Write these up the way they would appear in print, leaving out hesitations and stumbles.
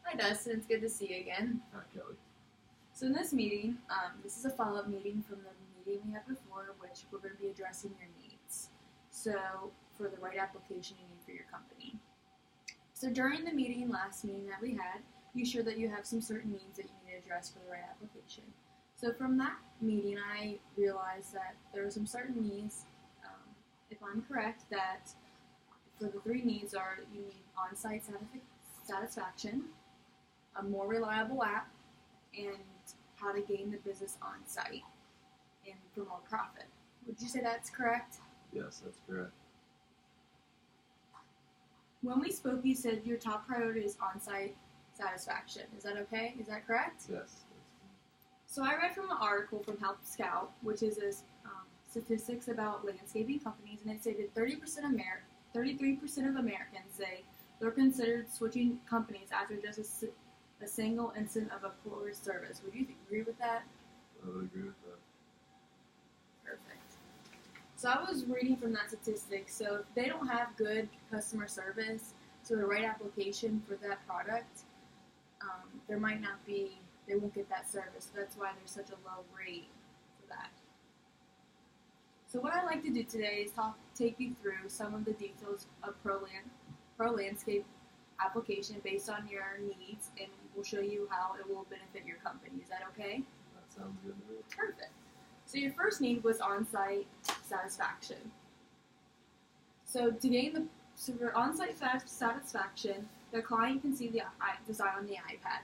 Hi Dustin, it's good to see you again. Hi, Kelly. So in this meeting, this is a follow-up meeting from the meeting we had before, which we're going to be addressing your needs. So for the right application you need for your company. So during the last meeting that we had, you shared that you have some certain needs that you need to address for the right application. So from that meeting, I realized that there are some certain needs, if I'm correct, that for the three needs are you need on-site satisfaction, a more reliable app, and how to gain the business on site and for more profit. Would you say that's correct? Yes, that's correct. When we spoke, you said your top priority is on-site satisfaction. Is that okay? Is that correct? Yes. So I read from an article from Help Scout, which is statistics about landscaping companies, and it stated 33% of Americans say they're considered switching companies after just a single incident of a poor service. Would you agree with that? I would agree with that. Perfect. So I was reading from that statistic. So if they don't have good customer service, so the right application for that product, they won't get that service. So that's why there's such a low rate for that. So what I'd like to do today is take you through some of the details of Pro Landscape application based on your needs, and we'll show you how it will benefit your company. Is that okay? That sounds good to me. Perfect. So your first need was on-site satisfaction. So for on-site satisfaction, the client can see the design on the iPad.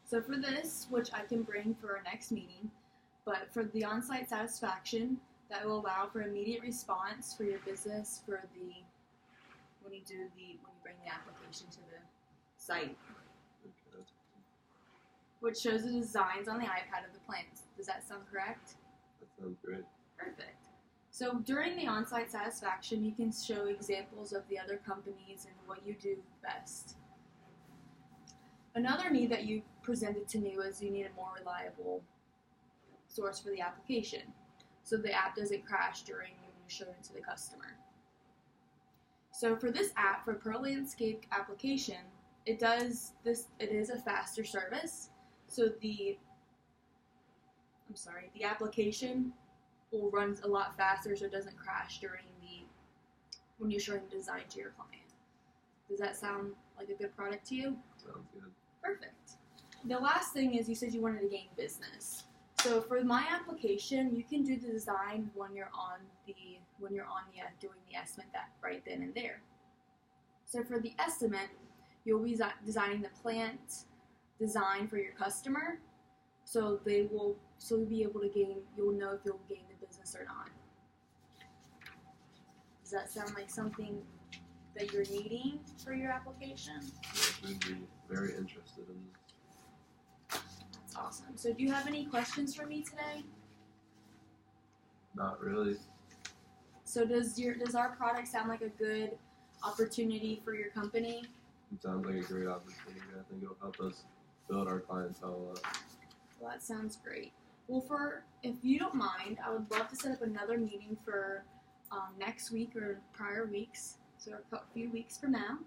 So for this, which I can bring for our next meeting, but for the on-site satisfaction, that will allow for immediate response for your business when you bring the application to the site, Okay. which shows the designs on the iPad of the plans. Does that sound correct? That sounds great. Perfect. So during the on-site satisfaction, you can show examples of the other companies and what you do best. Another need that you presented to me was you need a more reliable source for the application, so the app doesn't crash when you show it to the customer. So for this app, for Pro Landscape application, it is a faster service. So the application will run a lot faster, so it doesn't crash when you're showing the design to your client. Does that sound like a good product to you? Sounds good. Perfect. The last thing is you said you wanted to gain business. So for my application, you can do the design when you're doing the estimate that right then and there. So for the estimate, you'll be designing the plant design for your customer, so you'll be able to you'll know if you'll gain the business or not. Does that sound like something that you're needing for your application? Yes, we'd be very interested in this. That's awesome. So do you have any questions for me today? Not really. So does our product sound like a good opportunity for your company? It sounds like a great opportunity. I think it'll help us build our clientele up. Well, that sounds great. Well, if you don't mind, I would love to set up another meeting for next week or prior weeks, so a few weeks from now,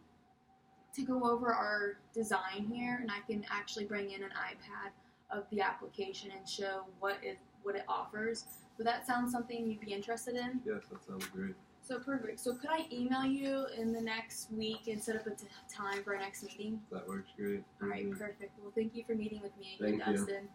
to go over our design here, and I can actually bring in an iPad of the application and show what it offers. Would that sound something you'd be interested in? Yes, that sounds great. So perfect. So could I email you in the next week and set up a time for our next meeting? That works great. All right, perfect. Well, thank you for meeting with me again, Thank you. Dustin.